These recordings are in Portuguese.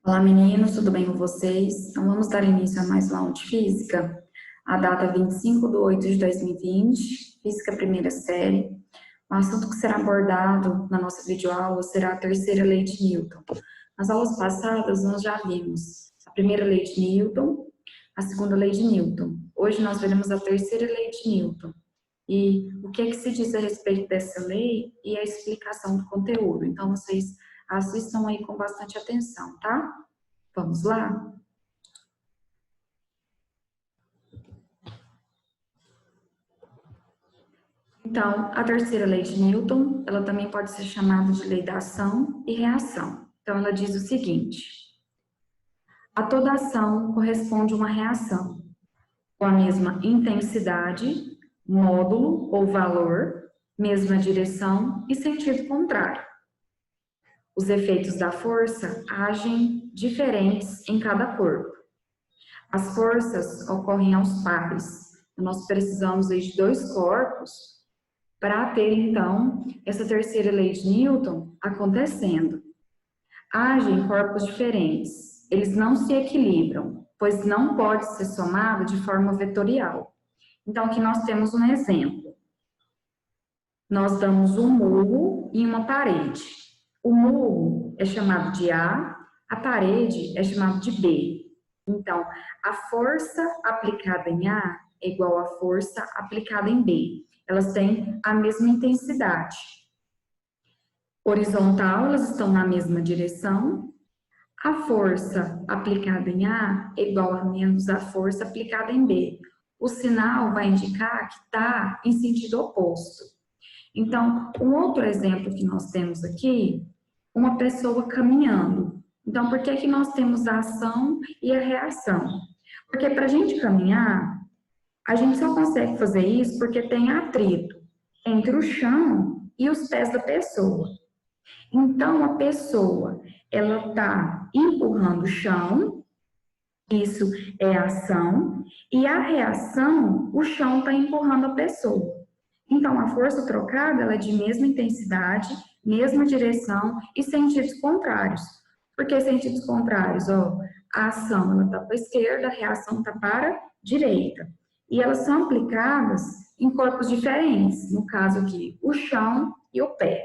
Olá, meninos, tudo bem com vocês? Então, vamos dar início a mais uma aula de física. A data 25/8/2020, física primeira série. O assunto que será abordado na nossa videoaula será a terceira lei de Newton. Nas aulas passadas, nós já vimos a primeira lei de Newton, a segunda lei de Newton. Hoje nós veremos a terceira lei de Newton. E o que é que se diz a respeito dessa lei e a explicação do conteúdo. Então, vocês assistam aí com bastante atenção, tá? Vamos lá? Então, a terceira lei de Newton, ela também pode ser chamada de lei da ação e reação. Então, ela diz o seguinte: a toda ação corresponde uma reação, com a mesma intensidade, módulo ou valor, mesma direção e sentido contrário. Os efeitos da força agem diferentes em cada corpo. As forças ocorrem aos pares. Nós precisamos de dois corpos para ter, então, essa terceira lei de Newton acontecendo. Agem corpos diferentes. Eles não se equilibram, pois não pode ser somado de forma vetorial. Então, aqui nós temos um exemplo. Nós damos um murro em uma parede. O murro é chamado de A parede é chamada de B. Então, a força aplicada em A é igual à força aplicada em B. Elas têm a mesma intensidade. Horizontal, elas estão na mesma direção. A força aplicada em A é igual a menos a força aplicada em B. O sinal vai indicar que está em sentido oposto. Então, um outro exemplo que nós temos aqui, uma pessoa caminhando. Então, por que nós temos a ação e a reação? Porque para a gente caminhar, a gente só consegue fazer isso porque tem atrito entre o chão e os pés da pessoa. Então, a pessoa, ela está empurrando o chão, isso é ação, e a reação, o chão está empurrando a pessoa. Então, a força trocada, ela é de mesma intensidade, mesma direção e sentidos contrários. Por que sentidos contrários? A ação, ela está para a esquerda, a reação está para a direita. E elas são aplicadas em corpos diferentes, no caso aqui, o chão e o pé.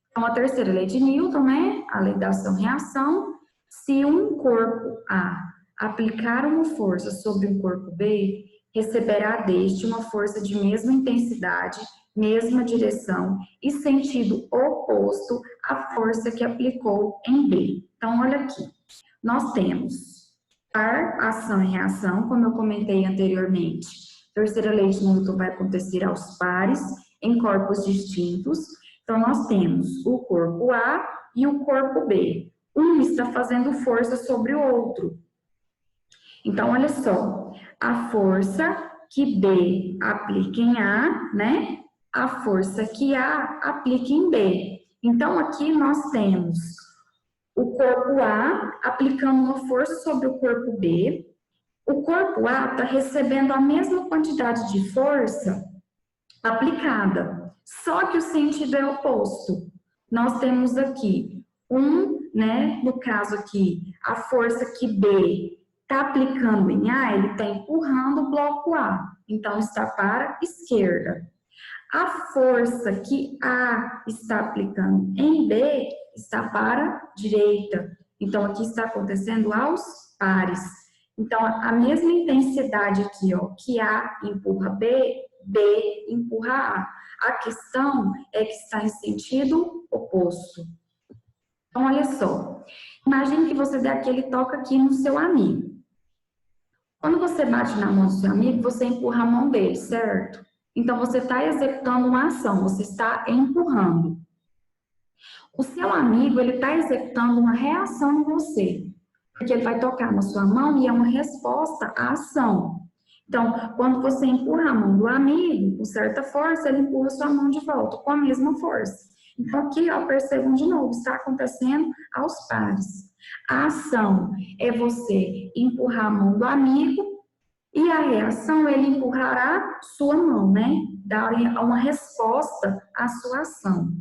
Então, a terceira lei de Newton, né, a lei da ação-reação, se um corpo A aplicar uma força sobre um corpo B, receberá deste uma força de mesma intensidade, mesma direção e sentido oposto à força que aplicou em B. Então, olha aqui, nós temos par, ação e reação, como eu comentei anteriormente. A terceira lei de Newton vai acontecer aos pares, em corpos distintos. Então, nós temos o corpo A e o corpo B. Um está fazendo força sobre o outro. Então, olha só, a força que B aplica em A, né? A força que A aplica em B. Então, aqui nós temos o corpo A aplicando uma força sobre o corpo B. O corpo A está recebendo a mesma quantidade de força aplicada, só que o sentido é oposto. Nós temos aqui né? No caso aqui, a força que B está aplicando em A, ele está empurrando o bloco A, então está para a esquerda. A força que A está aplicando em B está para a direita, então aqui está acontecendo aos pares. Então, a mesma intensidade aqui, que A empurra B, B empurra A. A questão é que está em sentido oposto. Então, olha só, imagine que você dê aquele toque aqui no seu amigo. Quando você bate na mão do seu amigo, você empurra a mão dele, certo? Então, você está executando uma ação, você está empurrando. O seu amigo, ele está executando uma reação em você, porque ele vai tocar na sua mão e é uma resposta à ação. Então, quando você empurra a mão do amigo, com certa força, ele empurra a sua mão de volta, com a mesma força. Então, aqui, percebam de novo, está acontecendo aos pares. A ação é você empurrar a mão do amigo e a reação, ele empurrará sua mão, né? Dar uma resposta à sua ação.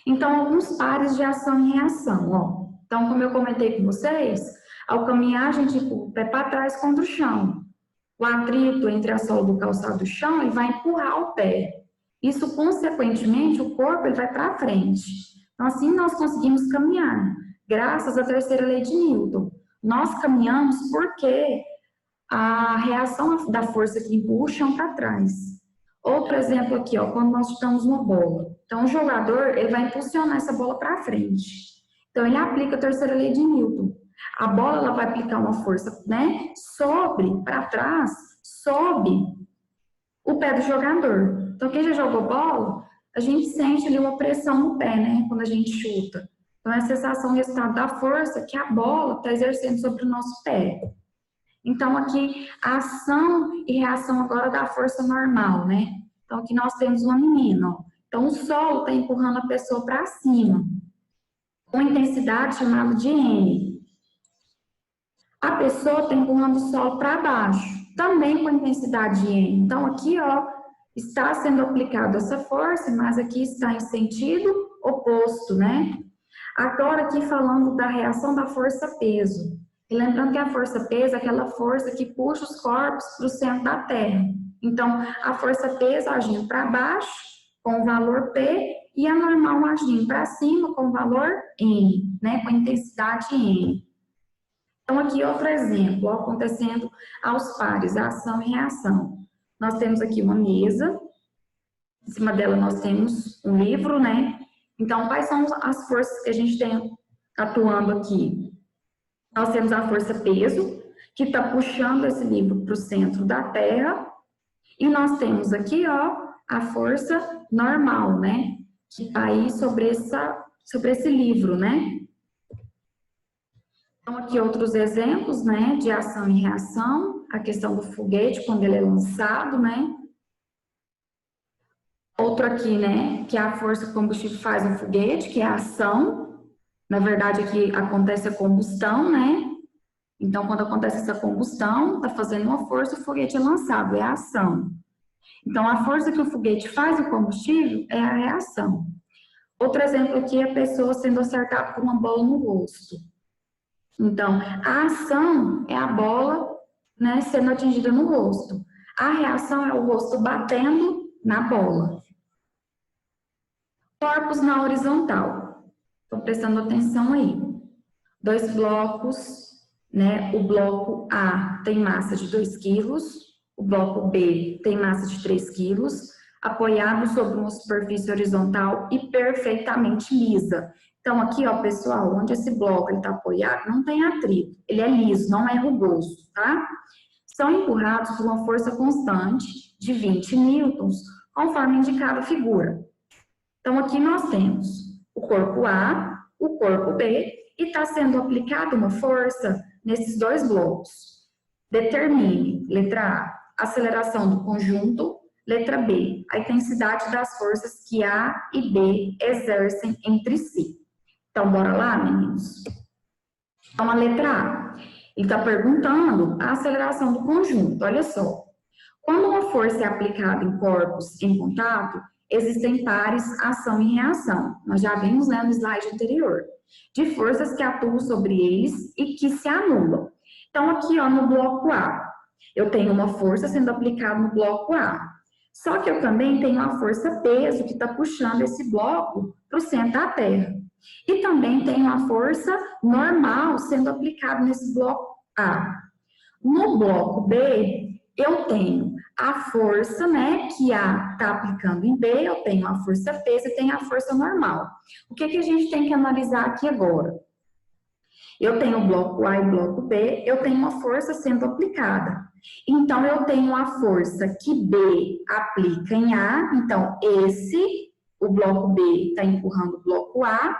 Então, alguns pares de ação e reação, Então, como eu comentei com vocês, ao caminhar, a gente empurra o pé para trás contra o chão. O atrito entre a sola do calçado e o chão, ele vai empurrar o pé. Isso, consequentemente, o corpo ele vai para frente. Então, assim nós conseguimos caminhar, graças à terceira lei de Newton. Nós caminhamos porque a reação da força que empurra o chão para trás. Outro exemplo aqui, ó, quando nós chutamos uma bola. Então, o jogador ele vai impulsionar essa bola para frente. Então, ele aplica a terceira lei de Newton. A bola ela vai aplicar uma força, né, para trás, sob o pé do jogador. Então, quem já jogou bola, a gente sente ali uma pressão no pé, né, quando a gente chuta. Então, é a sensação, resultado da força que a bola está exercendo sobre o nosso pé. Então, aqui, a ação e reação agora da força normal, né? Então, aqui nós temos uma menina, ó. Então, o solo está empurrando a pessoa para cima, com intensidade chamada de N. A pessoa está empurrando o solo para baixo, também com intensidade de N. Então, aqui, ó, está sendo aplicada essa força, mas aqui está em sentido oposto, né? Agora, aqui falando da reação da força-peso. E lembrando que a força-peso é aquela força que puxa os corpos para o centro da Terra. Então, a força-peso agindo para baixo, com o valor P, e a normal agindo para cima, com o valor N, né? Com a intensidade N. Então, aqui outro exemplo, ó, acontecendo aos pares, ação e reação. Nós temos aqui uma mesa, em cima dela nós temos um livro, né? Então, quais são as forças que a gente tem atuando aqui? Nós temos a força peso, que está puxando esse livro para o centro da Terra. E nós temos aqui, ó, a força normal, né? Que está aí sobre esse livro, né? Então, aqui outros exemplos, né? De ação e reação. A questão do foguete, quando ele é lançado, né? Outro aqui, né? Que é a força que o combustível faz no foguete, que é a ação. Na verdade, aqui acontece a combustão, né? Então, quando acontece essa combustão, está fazendo uma força, o foguete é lançado, é a ação. Então, a força que o foguete faz no combustível é a reação. Outro exemplo aqui é a pessoa sendo acertada por uma bola no rosto. Então, a ação é a bola, né, sendo atingida no rosto. A reação é o rosto batendo na bola. Corpos na horizontal. Estou prestando atenção aí. 2 blocos, né? O bloco A tem massa de 2 quilos, o bloco B tem massa de 3 quilos, apoiado sobre uma superfície horizontal e perfeitamente lisa. Então, aqui, ó, pessoal, onde esse bloco está apoiado, não tem atrito. Ele é liso, não é rugoso, tá? São empurrados por uma força constante de 20 newtons, conforme indicada a figura. Então, aqui nós temos o corpo A, o corpo B, e está sendo aplicada uma força nesses 2 blocos. Determine, letra A, aceleração do conjunto, letra B, a intensidade das forças que A e B exercem entre si. Então, bora lá, meninos? Então, a letra A, ele está perguntando a aceleração do conjunto, olha só. Quando uma força é aplicada em corpos em contato, existem pares ação e reação. Nós já vimos, né, no slide anterior. De forças que atuam sobre eles e que se anulam. Então, aqui, ó, no bloco A, eu tenho uma força sendo aplicada no bloco A. Só que eu também tenho a força peso que está puxando esse bloco para o centro da Terra. E também tenho a força normal sendo aplicada nesse bloco A. No bloco B, eu tenho a força, né, que A está aplicando em B, eu tenho a força peso e tenho a força normal. O que a gente tem que analisar aqui agora? Eu tenho o bloco A e o bloco B, eu tenho uma força sendo aplicada. Então, eu tenho a força que B aplica em A, então, o bloco B está empurrando o bloco A,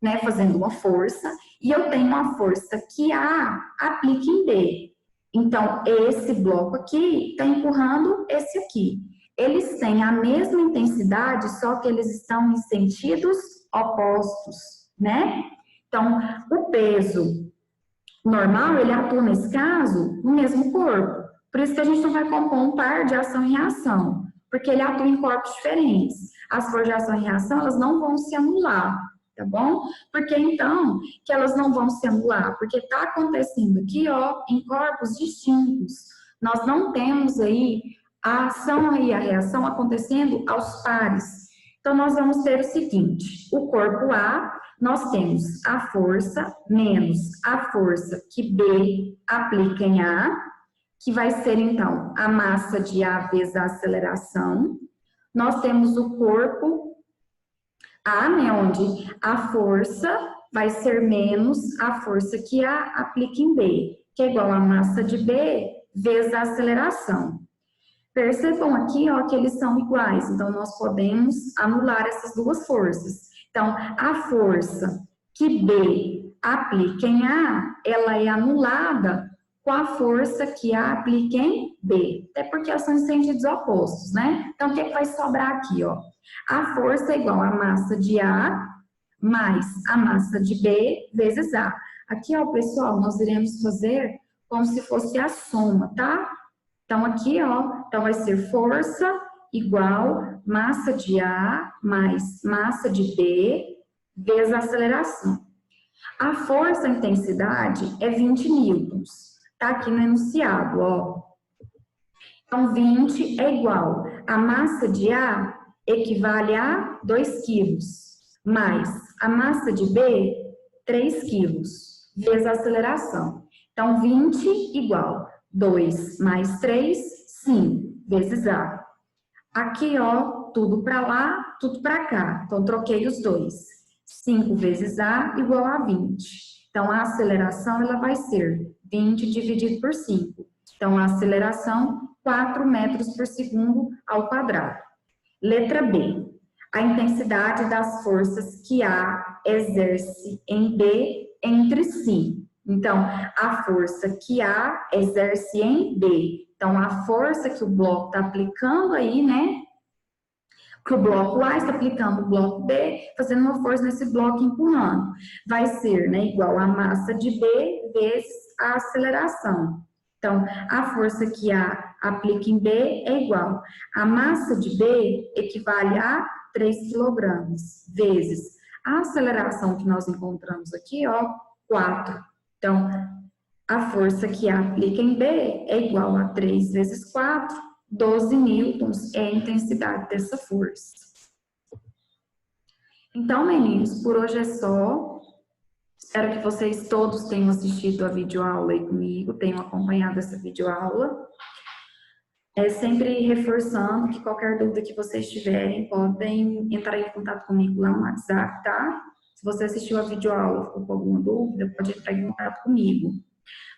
né, fazendo uma força, e eu tenho uma força que A aplica em B. Então, esse bloco aqui está empurrando esse aqui. Eles têm a mesma intensidade, só que eles estão em sentidos opostos, né? Então, o peso normal, ele atua nesse caso no mesmo corpo. Por isso que a gente não vai compor um par de ação e reação, porque ele atua em corpos diferentes. As forças de ação e reação, elas não vão se anular. tá bom? Porque então, que elas não vão se anular, porque está acontecendo aqui, ó, em corpos distintos. Nós não temos aí a ação e a reação acontecendo aos pares. Então, nós vamos ter o seguinte, o corpo A, nós temos a força menos a força que B aplica em A, que vai ser, então, a massa de A vezes a aceleração. Nós temos o corpo A, né, onde a força vai ser menos a força que A aplica em B, que é igual a massa de B vezes a aceleração. Percebam aqui, ó, que eles são iguais, então nós podemos anular essas duas forças. Então, a força que B aplica em A, ela é anulada com a força que A aplica em B. Até porque elas são em sentidos opostos, né? Então, o que é que vai sobrar aqui, ó? A força é igual a massa de A mais a massa de B vezes A. Aqui, ó, pessoal, nós iremos fazer como se fosse a soma, tá? Então, aqui, ó, então vai ser força igual massa de A mais massa de B vezes a aceleração. A força, a intensidade, é 20 newtons. Tá aqui no enunciado, ó. Então, 20 é igual a massa de A equivale a 2 quilos, mais a massa de B, 3 quilos, vezes a aceleração. Então, 20 igual 2 mais 3, 5, vezes A. Aqui, ó, tudo para lá, tudo para cá. Então, troquei os dois. 5 vezes A igual a 20. Então, a aceleração, ela vai ser 20 dividido por 5. Então, a aceleração, 4 metros por segundo ao quadrado. Letra B. A intensidade das forças que A exerce em B entre si. Então, a força que A exerce em B. Então, a força que o bloco está aplicando aí, né? Que o bloco A está aplicando o bloco B, fazendo uma força nesse bloco empurrando. Vai ser, né, igual a massa de B vezes a aceleração. Então, a força que A aplica em B é igual. A massa de B equivale a 3 kg, vezes a aceleração que nós encontramos aqui, ó, 4. Então, a força que A aplica em B é igual a 3 vezes 4, 12 newtons é a intensidade dessa força. Então, meninos, por hoje é só. Espero que vocês todos tenham assistido a videoaula aí comigo, tenham acompanhado essa videoaula. Sempre reforçando que qualquer dúvida que vocês tiverem, podem entrar em contato comigo lá no WhatsApp, tá? Se você assistiu a videoaula e ficou com alguma dúvida, pode entrar em contato comigo.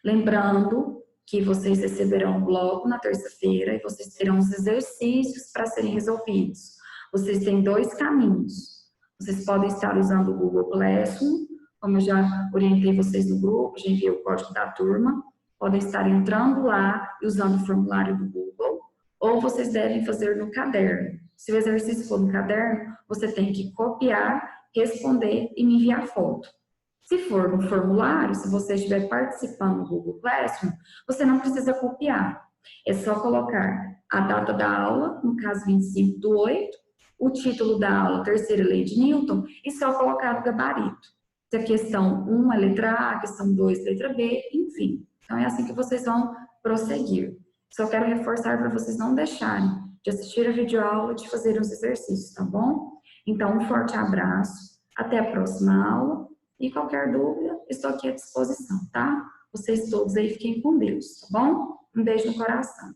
Lembrando que vocês receberão um bloco na terça-feira e vocês terão os exercícios para serem resolvidos. Vocês têm 2 caminhos. Vocês podem estar usando o Google Classroom, como eu já orientei vocês no grupo, já enviei o código da turma. Podem estar entrando lá e usando o formulário do Google, ou vocês devem fazer no caderno. Se o exercício for no caderno, você tem que copiar, responder e me enviar foto. Se for no formulário, se você estiver participando do Google Classroom, você não precisa copiar. É só colocar a data da aula, no caso 25/8, o título da aula, terceira lei de Newton, e só colocar o gabarito. Se a questão 1 é letra A, a questão 2 letra B, enfim. Então, é assim que vocês vão prosseguir. Só quero reforçar para vocês não deixarem de assistir a videoaula e de fazer os exercícios, tá bom? Então, um forte abraço, até a próxima aula. E qualquer dúvida, estou aqui à disposição, tá? Vocês todos aí fiquem com Deus, tá bom? Um beijo no coração.